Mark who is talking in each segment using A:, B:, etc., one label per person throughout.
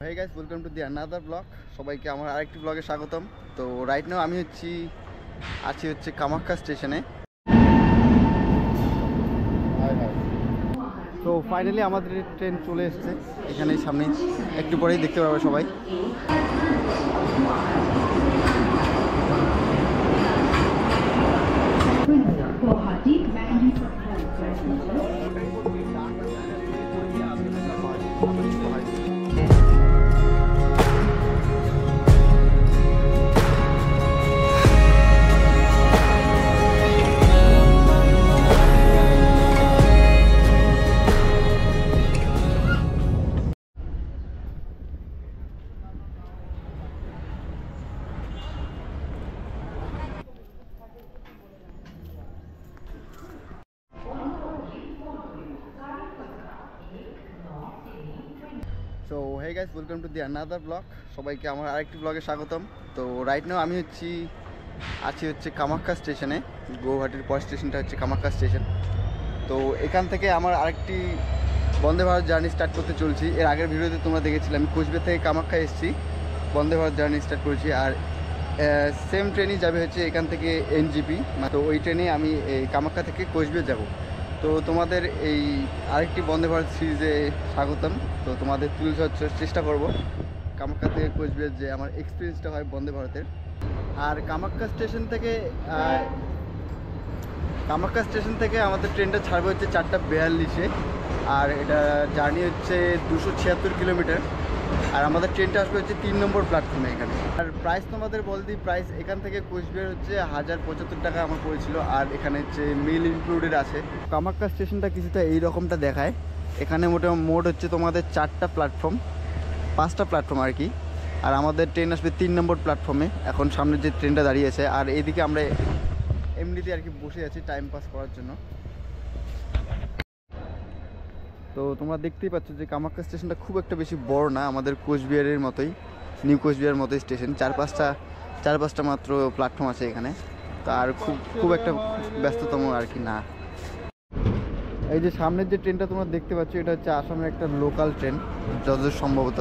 A: Hey guys, welcome to the another vlog. সবাইকে আমার আরেকটি ব্লগে স্বাগতম। তো রাইট নাও আমি আছি কামাখ্যা স্টেশনে। তো ফাইনালি আমাদের ট্রেন চলে এসেছে এখানেই সামনে, একটু পরেই দেখতে পাবে সবাই। So hey guys, welcome to the another blog. সবাইকে আমার আরেকটি ব্লগে স্বাগতম। তো রাইট নাও আমি আছি কামাখ্যা স্টেশনে। গৌহাটির পর স্টেশনটা হচ্ছে কামাখ্যা স্টেশন। তো এখান থেকে আমার আরেকটি বন্দে ভারত জার্নি স্টার্ট করতে চলছি। এর আগের ভিডিওতে তোমরা দেখেছিলে আমি কোচবিহার থেকে কামাখ্যা এসেছি, বন্দে ভারত জার্নি স্টার্ট করেছি। আর সেম ট্রেনই যাবে হচ্ছে এখান থেকে এনজিপি। তো ওই ট্রেনে আমি এই কামাখ্যা থেকে কোচবিহার যাব। তো তোমাদের এই আরেকটি বন্দে ভারত সিরিজে স্বাগতম। তো তোমাদের তুলে ধরার চেষ্টা করব কামাখ্যা থেকে কোচবিহার যে আমার এক্সপিরিয়েন্সটা হয় বন্দে ভারতের। আর কামাখ্যা স্টেশন থেকে আমাদের ট্রেনটা ছাড়বে হচ্ছে 4:42-এ। আর এটা জার্নি হচ্ছে 276 কিলোমিটার। আর আমাদের ট্রেনটা আসবে হচ্ছে 3 নম্বর প্ল্যাটফর্মে এখানে। আর প্রাইস তোমাদের বল দিই, প্রাইস এখান থেকে কোচবিহার হচ্ছে 1075 টাকা আমার পড়েছিল। আর এখানে হচ্ছে মিল ইনক্লুডেড আছে। কামাখ্যা স্টেশনটা কিছুটা এই রকমটা দেখায়। এখানে মোট হচ্ছে তোমাদের 4টা প্ল্যাটফর্ম, 5টা প্ল্যাটফর্ম আর কি। আর আমাদের ট্রেন আসবে 3 নম্বর প্ল্যাটফর্মে। এখন সামনে যে ট্রেনটা দাঁড়িয়ে আছে, আর এইদিকে আমরা এমনিতে আর কি বসে আছি টাইম পাস করার জন্য। তো তোমরা দেখতেই পাচ্ছ যে কামাখ্যা স্টেশনটা খুব একটা বেশি বড় না, আমাদের কোচবিহারের মতোই, নিউ কোচবিহার মতোই স্টেশন। চার পাঁচটা মাত্র প্ল্যাটফর্ম আছে এখানে। তো আর খুব একটা ব্যস্ততম আর কি না। এই যে সামনের যে ট্রেনটা তোমরা দেখতে পাচ্ছ, এটা হচ্ছে আসামের একটা লোকাল ট্রেন যতদূর সম্ভবত।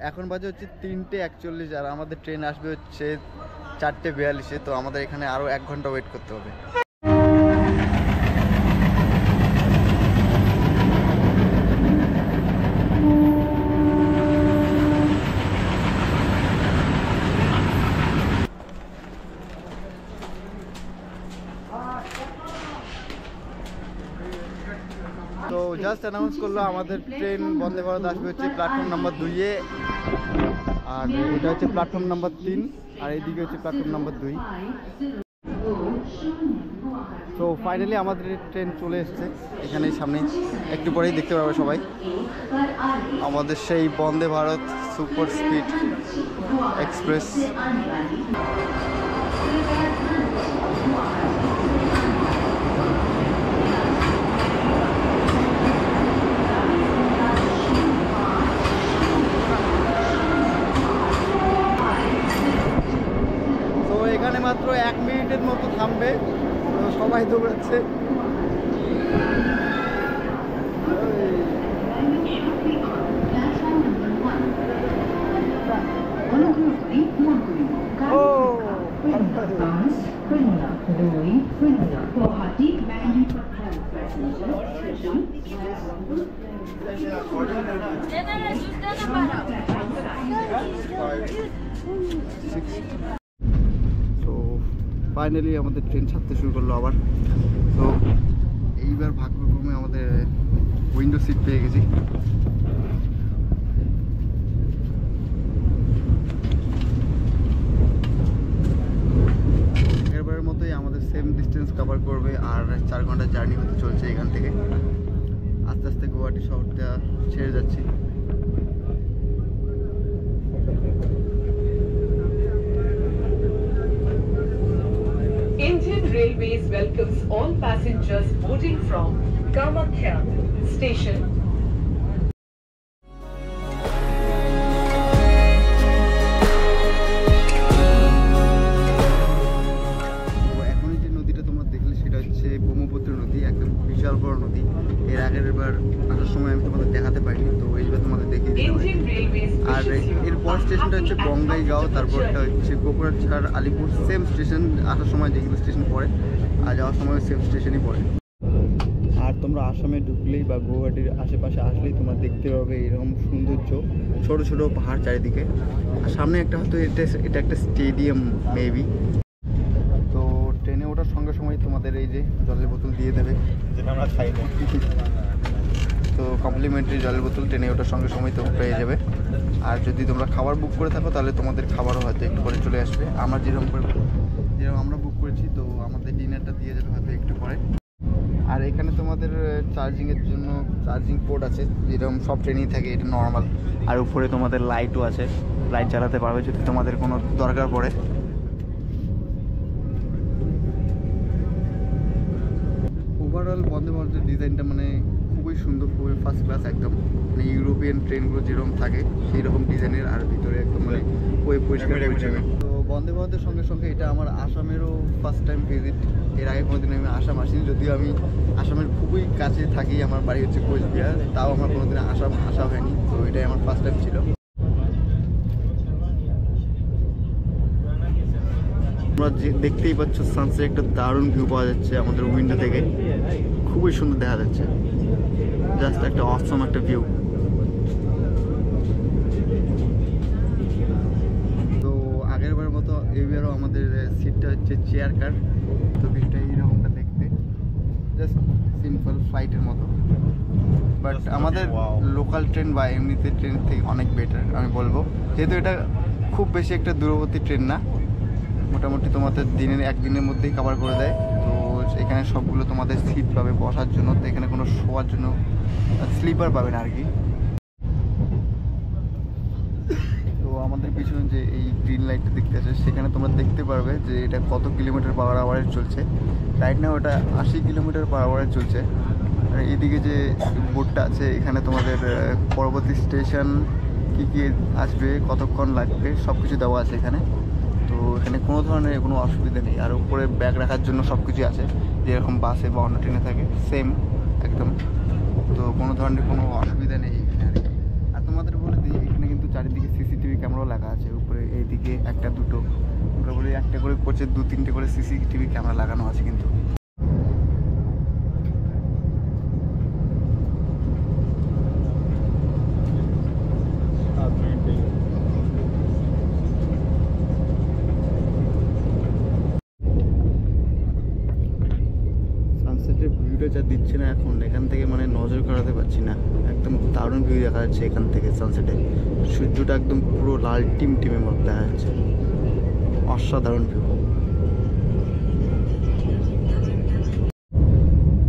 A: এখন বাজে হচ্ছে 3:41, আর আমাদের ট্রেন আসবে হচ্ছে 4:42-এ। তো আমাদের এখানে আরও 1 ঘন্টা ওয়েট করতে হবে। তো জাস্ট অ্যানাউন্স করলো আমাদের ট্রেন বন্দে ভারত আসবে হচ্ছে প্ল্যাটফর্ম নাম্বার 2-এ। আর এটা হচ্ছে প্ল্যাটফর্ম নাম্বার 3, আর এইদিকে হচ্ছে প্ল্যাটফর্ম নাম্বার 2। তো ফাইনালি আমাদের ট্রেন চলে এসেছে এখানেই সামনে, একটু পরেই দেখতে পাবে সবাই আমাদের সেই Vande Bharat super speed express. এখানে মাত্র 1 মিনিটের মতো থামবে। তো সবাই দৌড়াচ্ছে। ফাইনালি আমাদের ট্রেন ছাড়তে শুরু করলো আবার। তো এইবার ভাগ্যক্রমে আমাদের উইন্ডো সিট পেয়ে গেছি। এবারের মতোই আমাদের সেম ডিস্টেন্স কভার করবে। আর 4 ঘন্টা জার্নি হতে চলছে এখান থেকে। আস্তে আস্তে গুয়াহাটি শহরটা ছেড়ে যাচ্ছি।
B: Indian Railways welcomes all passengers boarding from Kamakhya station.
A: এখন যে নদীটা তোমরা দেখলে সেটা হচ্ছে ব্রহ্মপুত্র নদী, একদম বিশাল বড় নদী। এর আগের বার আসার সময় আমি তোমাদের দেখাতে পারিনি, তো এইবার তোমাদের দেখিয়ে দিলাম। আমার স্টেশনটা হচ্ছে বঙ্গাইগাঁও, তারপরটা হচ্ছে কোকরাঝাড়, আলিপুর, সেম স্টেশন। আসার সময় যেগুলো স্টেশন পড়ে আর যাওয়ার সময় সেম স্টেশনই পড়ে। আর তোমরা আসামে ঢুকলেই বা গৌহাটির আশেপাশে আসলেই তোমরা দেখতে পাবে এরকম সৌন্দর্য, ছোট ছোট পাহাড় চারিদিকে। আর সামনে একটা হয়তো এটা একটা স্টেডিয়াম মেবি। তো ট্রেনে ওঠার সঙ্গে সঙ্গে তোমাদের এই যে জলের বোতল দিয়ে দেবে, যেটা আমরা খাই না। তো কমপ্লিমেন্টারি জলের বোতল ট্রেনে ওঠার সঙ্গে সঙ্গে তো পেয়ে যাবে। আর যদি তোমরা খাবার বুক করে থাকো তাহলে তোমাদের খাবারও হয়তো একটু পরে চলে আসবে। আমরা যেরকম আমরা বুক করেছি, তো আমাদের ডিনারটা দিয়ে যাবে হয়তো একটু পরে। আর এখানে তোমাদের চার্জিংয়ের জন্য চার্জিং পোর্ট আছে, যেরকম সব ট্রেনেই থাকে, এটা নর্মাল। আর উপরে তোমাদের লাইটও আছে, লাইট জ্বালাতে পারবে যদি তোমাদের কোনো দরকার পড়ে। ওভারঅল বন্দে ভারতের ডিজাইনটা মানে খুবই সুন্দর, খুবই ফার্স্ট ক্লাস একদম। মানে ইউরোপিয়ান ট্রেনগুলো যেরকম থাকে সেই রকম ডিজাইনের, আর ভিতরে একদম মানে খুবই পরিষ্কার পরিচ্ছন্ন। তো বন্দে ভারতের সঙ্গে সঙ্গে এটা আমার আসামেরও ফার্স্ট টাইম ভিজিট। এর আগে কোনোদিন আমি আসাম আসিনি, যদিও আমি আসামের খুবই কাছে থাকি, আমার বাড়ি হচ্ছে কোচবিহার, তাও আমার কোনোদিন আসাম আসা হয়নি। তো এটাই আমার ফার্স্ট টাইম ছিল। তোমরা যে দেখতেই পাচ্ছ সানসেট একটা দারুণ ভিউ পাওয়া যাচ্ছে আমাদের উইন্ডো থেকে, খুবই সুন্দর দেখা যাচ্ছে, জাস্ট একটা অসম একটা ভিউ। তো আগের বারের মতো এবারও আমাদের সিটটা হচ্ছে চেয়ার কার। তো ভিউটা এইরকমটা দেখতে, জাস্ট সিম্পল ফ্লাইটের মতো, বাট আমাদের লোকাল ট্রেন বা এমনিতে ট্রেনের থেকে অনেক বেটার আমি বলবো। যেহেতু এটা খুব বেশি একটা দূরবর্তী ট্রেন না, মোটামুটি তোমাদের একদিনের মধ্যেই কভার করে দেয়। তো এখানে সবগুলো তোমাদের সিট পাবে বসার জন্য, তো এখানে কোনো শোয়ার জন্য স্লিপার পাবে না আর কি। তো আমাদের পিছনে যে এই গ্রিন লাইটটা দেখতে আছে, সেখানে তোমরা দেখতে পারবে যে এটা কত কিলোমিটার পার আওয়ারে চলছে। রাইট নাও এটা 80 কিলোমিটার পার আওয়ারে চলছে। আর এদিকে যে বোর্ডটা আছে, এখানে তোমাদের পরবর্তী স্টেশন কী কী আসবে, কতক্ষণ লাগবে, সব কিছু দেওয়া আছে এখানে। তো এখানে কোনো ধরনের কোনো অসুবিধা নেই। আর উপরে ব্যাগ রাখার জন্য সব কিছু আছে, যেরকম বাসে বা অন্য ট্রেনে থাকে সেম একদম। তো কোনো ধরনের কোনো অসুবিধা নেই এখানে আর কি। আর তোমাদের বলে দিই, এখানে কিন্তু চারিদিকে সিসিটিভি ক্যামেরাও লাগা আছে। উপরে এইদিকে একটা দুটো, মোটামুটি একটা করে করছে 2-3টে করে সিসিটিভি ক্যামেরা লাগানো আছে কিন্তু। সানসেটের ভিউটা যা দিচ্ছে না এখন, এখান থেকে মানে নজর করাতে পারছি না। একদম দারুণ ভিউ দেখা যাচ্ছে এখান থেকে সানসেটে। সূর্যটা একদম পুরো লাল টিমের মতো দেখা যাচ্ছে, অসাধারণ ভিউ।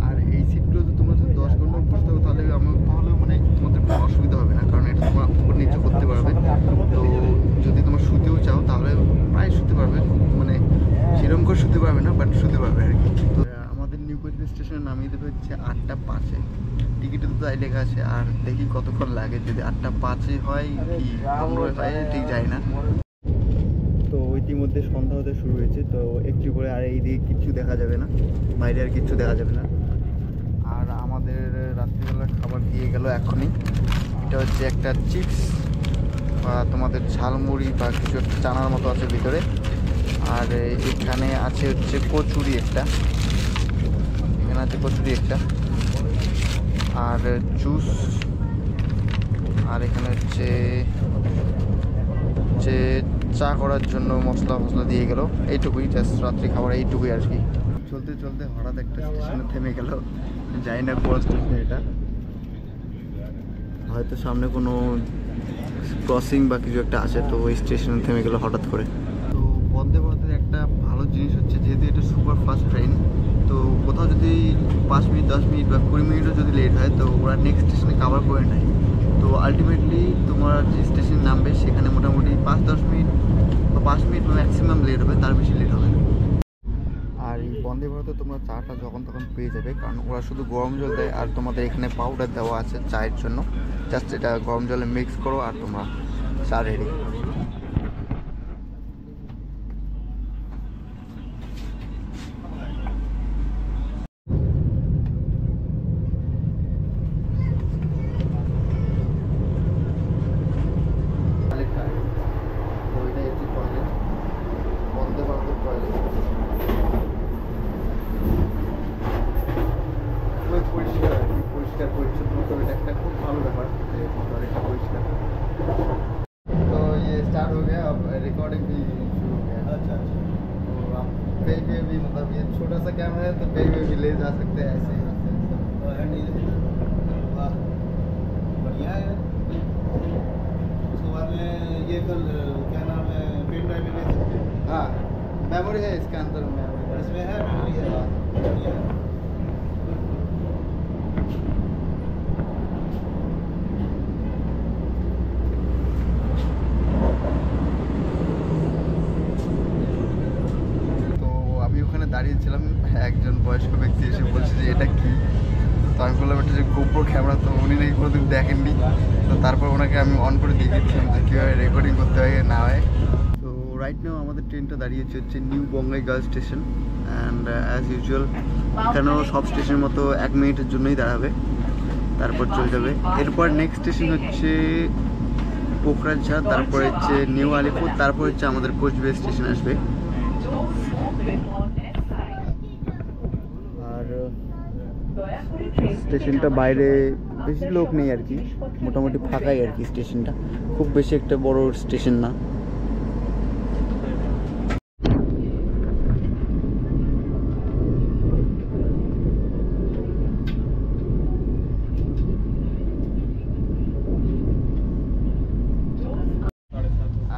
A: আর এই সিটগুলো যদি তোমরা 10 ঘন্টা বসতে হবে তাহলে মানে তোমাদের কোনো অসুবিধা হবে না, কারণ এটা তোমরা উপর নিচে করতে পারবে। তো যদি তোমরা শুতেও চাও তাহলে প্রায় শুতে পারবে, মানে সেরকম করে শুতে পারবে না, বাট শুতে পারবে আর কি। তো আমাদের নিউ কোচবিহার স্টেশনে নামিয়ে দেবে হচ্ছে 8টা 5-এ। টিকিটে তো তাই লেখা আছে, আর দেখি কতক্ষণ লাগে, যদি 8টা 5-এ হয় কি 15-এ হয় ঠিক যায় না। তো ইতিমধ্যে সন্ধ্যা হতে শুরু হয়েছে, তো একটু করে আর এইদিকে কিচ্ছু দেখা যাবে না, বাইরে আর কিচ্ছু দেখা যাবে না। আর আমাদের রাত্রিবেলার খাবার দিয়ে গেল এখনই। এটা হচ্ছে একটা চিপস বা তোমাদের ঝালমুড়ি বা কিছু একটা চানার মতো আছে ভিতরে। আর এখানে আছে হচ্ছে কচুরি একটা, এখানে আছে কচুরি একটা, আর জুস। আর এখানে হচ্ছে চা করার জন্য মশলা দিয়ে গেল। এইটুকুই জাস্ট রাত্রি খাবার, এইটুকুই আর কি। চলতে চলতে হঠাৎ একটা স্টেশনে থেমে গেল, জানি না কোন স্টেশন এটা, হয়তো সামনে কোনো ক্রসিং বা কিছু একটা আছে, তো ওই স্টেশনে থেমে গেল হঠাৎ করে। তো বন্দে ভারতের একটা ভালো জিনিস হচ্ছে, যেহেতু এটা সুপার ফাস্ট ট্রেন, তো কোথাও যদি 5 মিনিট 10 মিনিট বা 20 মিনিটও যদি লেট হয়, তো ওরা নেক্সট স্টেশনে কভার করে নেয়। তো আলটিমেটলি তোমার যে স্টেশনে নামবে সেখানে মোটামুটি 5-10 মিনিট বা 5 মিনিট ম্যাক্সিমাম লেট হবে, তার বেশি লেট হবে না। আর এই বন্দে ভারতে তোমরা চাটা যখন তখন পেয়ে যাবে, কারণ ওরা শুধু গরম জল দেয়, আর তোমাদের এখানে পাউডার দেওয়া আছে চায়ের জন্য, জাস্ট এটা গরম জলে মিক্স করো আর তোমরা চা রেডি। ये छोटा सा कैमरा है तो कहीं भी ले जा सकते हैं ऐसे
C: वाह बढ़िया है। उसके बाद में ये कल क्या नाम है पेन ड्राइव में ले सकते हैं।
A: हाँ मेमोरी है इसके अंदर मेमोरी
C: इसमें है मेमोरी है बढ़िया है।
A: দাঁড়িয়েছিলাম একজন বয়স্ক ব্যক্তি এসে বলছে যে এটা কি, তো আমি বললাম এটা যে গোপ্রো ক্যামেরা, তো উনি নাকি কোনোদিন দেখেননি। তো তারপর ওনাকে আমি অন করে দেখিয়েছিলাম যে কীভাবে রেকর্ডিং করতে হয় না হয়। তো রাইট নাও আমাদের ট্রেনটা দাঁড়িয়েছে হচ্ছে new Bongaigaon station and as usual এখানেও সব স্টেশনের মতো 1 মিনিটের জন্যই দাঁড়াবে, তারপর চলে যাবে। এরপর নেক্সট স্টেশন হচ্ছে পোখরাঝাড়, তারপর হচ্ছে নিউ আলিপুর, তারপর হচ্ছে আমাদের কোচবিহার স্টেশন আসবে। স্টেশনটা বাইরে বেশি লোক নেই আর কি, মোটামুটি ফাঁকাই আর কি স্টেশনটা, খুব বেশি একটা বড় স্টেশন না।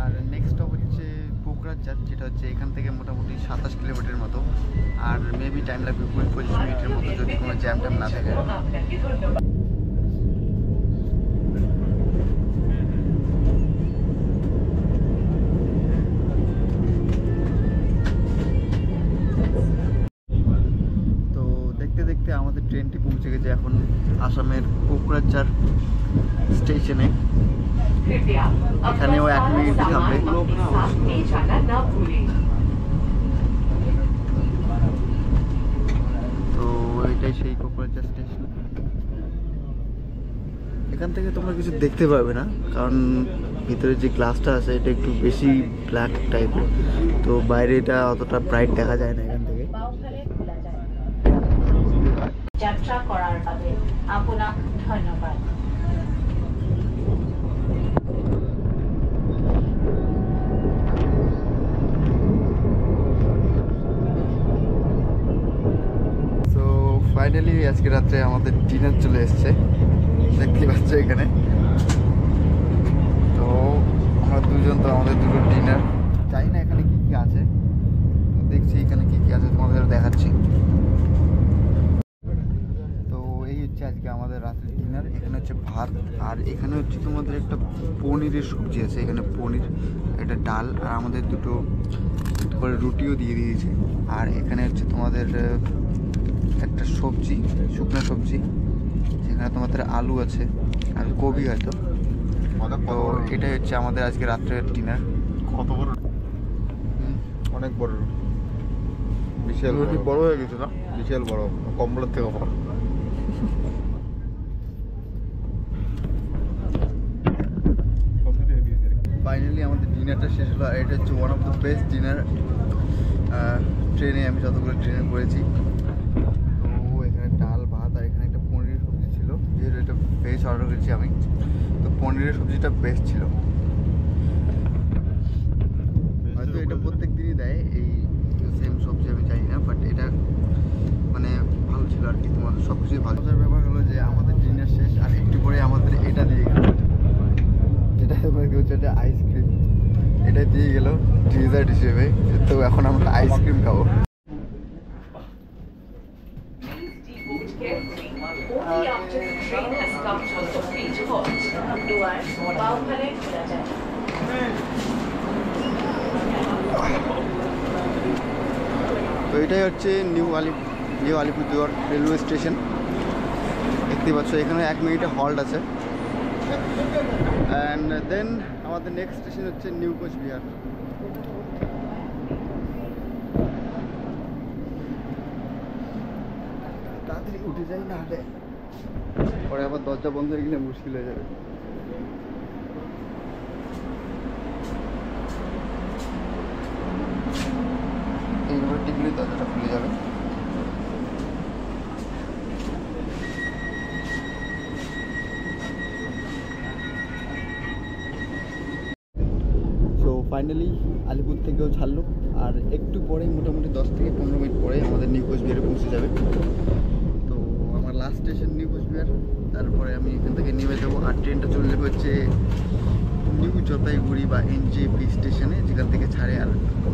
A: আর নেক্সট স্টপ হচ্ছে পোখরাঝাড়, যেটা হচ্ছে এখান থেকে মোটামুটি 27 কিলোমিটার মতো, আর মেবি টাইম লাগবে 25 মিনিটের মতো যদি কোনো জ্যাম ট্যাম না থাকে। তো দেখতে দেখতে আমাদের ট্রেনটি পৌঁছে গেছে এখন আসামের পোখরাঝাড় স্টেশনে। এখানেও 1 মিনিট থামবে। তো এটাই সেই পোখরাঝাড় স্টেশন। এখান থেকে তোমরা কিছু দেখতে পারবে না, কারণ ভিতরে যে গ্লাসটা আছে এটা একটু বেশি ব্ল্যাক টাইপের, তো বাইরে এটা অতটা ব্রাইট দেখা যায় না এখান থেকে।
D: যাত্রা করার বাবে আপোনাক ধন্যবাদ।
A: ফাইনালি আজকে রাত্রে আমাদের ডিনার চলে এসছে, দেখতে পাচ্ছ এখানে। তো আমরা দুজন, তো আমাদের দুটো ডিনার, জানি না এখানে কি কি আছে, দেখছি এখানে কি কি আছে তোমাদের দেখাচ্ছি। তো এই হচ্ছে আজকে আমাদের রাত্রের ডিনার। এখানে হচ্ছে ভাত, আর এখানে হচ্ছে তোমাদের একটা পনিরের সবজি আছে, এখানে পনির, একটা ডাল, আর আমাদের দুটো করে রুটিও দিয়ে দিয়েছে। আর এখানে হচ্ছে তোমাদের একটা সবজি, শুকনো সবজি, যেখানে তোমাদের আলু আছে আর কবি হয়তো। তো এটাই হচ্ছে আমাদের আজকে রাত্রের ডিনার।
C: কত বড়? অনেক বড়, বিশাল
A: বড় হয়ে গেছে না?
C: বিশাল বড়, কম্বলের থেকে বড়।
A: ফাইনালি আমাদের ডিনারটা শেষ হলো, আর এটা হচ্ছে one of the best dinner ট্রেনে আমি যতগুলো ট্রেনে করেছি। তো এখানে ডাল, ভাত, আর এখানে একটা পনিরের সবজি ছিল, যেহেতু এটা ভেজ অর্ডার করেছি আমি, তো পনিরের সবজিটা বেস্ট ছিল। হয়তো এটা প্রত্যেক দিনই দেয় এই সেম সবজি, আমি জানি না, বাট এটা মানে ভালো ছিল আর কি। তোমাদের সব কিছুই ভালো। ব্যাপার হলো যে আমাদের ডিনার শেষ, আর একটু পরে আমাদের এটা দিয়ে গেল, এটা হচ্ছে একটা আইসক্রিম, এটা দিয়ে গেল ডেজার্ট হিসেবে। তো এখন আমরা আইসক্রিম খাবো।
B: Only after the train has come to the beach halt.
D: দুয়ার বাওখালে খোলা যায়।
A: তো এটাই হচ্ছে নিউ আলিপুরদুয়ার রেলওয়ে স্টেশন। দেখতে পাচ্ছ এখানে 1 মিনিটে হল্ট আছে। অ্যান্ড দেন আমাদের নেক্সট স্টেশন হচ্ছে নিউ কোচবিহার। তাড়াতাড়ি উঠে যাই, না হলে পরে আবার দরজা বন্ধ হয়ে গেলে মুশকিল হয়ে যাবে। এইভাবে টিপলে দরজাটা খুলে যাবে। সো ফাইনালি আলিপুর থেকেও ছাড়লো, আর একটু পরেই মোটামুটি 10 থেকে 15 মিনিট পরে আমাদের নিউ কোচবিহারে পৌঁছে যাবে। তো আমার লাস্ট স্টেশন নিউ কোচবিহার, তারপরে আমি এখান থেকে নেমে যাবো। আর ট্রেনটা চললে হচ্ছে নিউ জলপাইগুড়ি বা এনজেপি স্টেশনে, যেখান থেকে ছাড়ে আর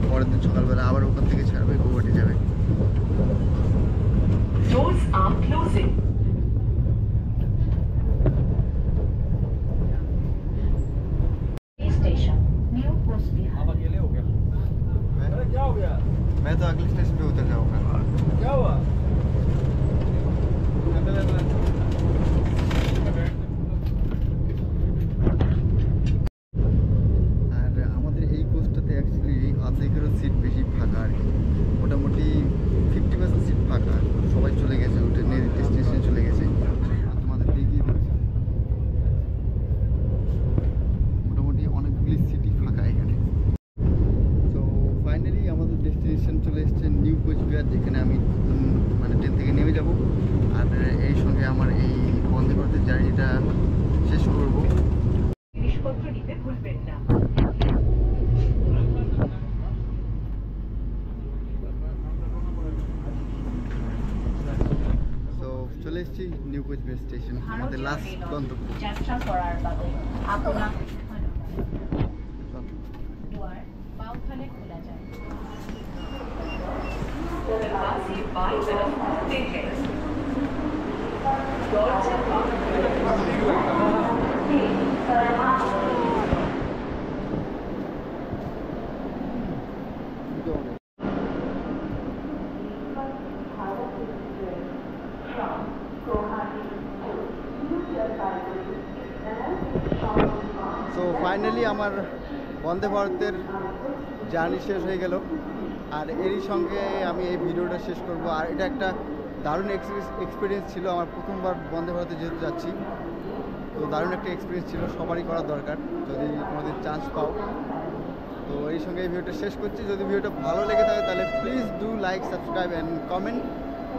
A: পরের দিন সকালবেলা আবার ওখান থেকে ছাড়বে, গৌহাটি যাবে।
B: Doors are closing.
D: Station New Cooch Behar.
A: मैं तो अगले स्टेशन पे उतर जाऊंगा।
C: क्या हुआ?
A: আর আমাদের এই কোচটাতে অ্যাকচুয়ালি অর্ধেকেরও সিট বেশি ফাঁকা আর কি, মোটামুটি 50% সিট ফাঁকা, সবাই চলে গেছে, উঠে ডেস্টিনেশনে চলে গেছে। তোমাদের দেখিয়ে দিচ্ছি, মোটামুটি অনেকগুলি সিটই ফাঁকা এখানে। তো ফাইনালি আমাদের ডেস্টিনেশন চলে এসেছে নিউ কোচবিহার, যেখানে আমি মানে ট্রেন থেকে নেমে যাব। আর এই সঙ্গে আমার এই বন্দে ভারতের জার্নিটা শেষ করবো।
B: জিনিসপত্র নিতে ভুলবেন না।
A: তো চলে এসেছি নিউ কোচবিহার স্টেশন, আমাদের লাস্ট গন্তব্য।
D: যাত্রা করার বাবে আপনার দুয়ার বামফালে খোলা যায়।
B: दरवाजे बाईं तरफ खुलते हैं। दरवाजा बाईं
A: সো ফাইনালি আমার বন্দে ভারতের জার্নি শেষ হয়ে গেল, আর এরই সঙ্গে আমি এই ভিডিওটা শেষ করব। আর এটা একটা দারুণ এক্সপিরিয়েন্স ছিল, আমার প্রথমবার বন্দে ভারতে যেহেতু যাচ্ছি, তো দারুণ একটা এক্সপিরিয়েন্স ছিল, সবারই করা দরকার যদি কোনোদিন চান্স পাও। তো এই সঙ্গে এই ভিডিওটা শেষ করছি। যদি ভিডিওটা ভালো লেগে থাকে তাহলে please do like, subscribe and comment.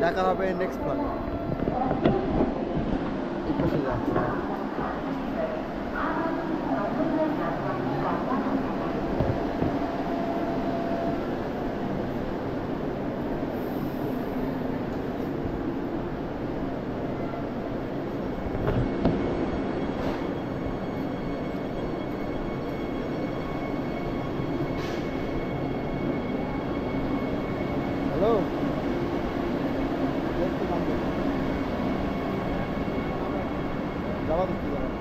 A: দেখা হবে নেক্সট ব্লগে। এই পাশে যাচ্ছি। হ্যালো, যাওয়া দেখতে যাওয়া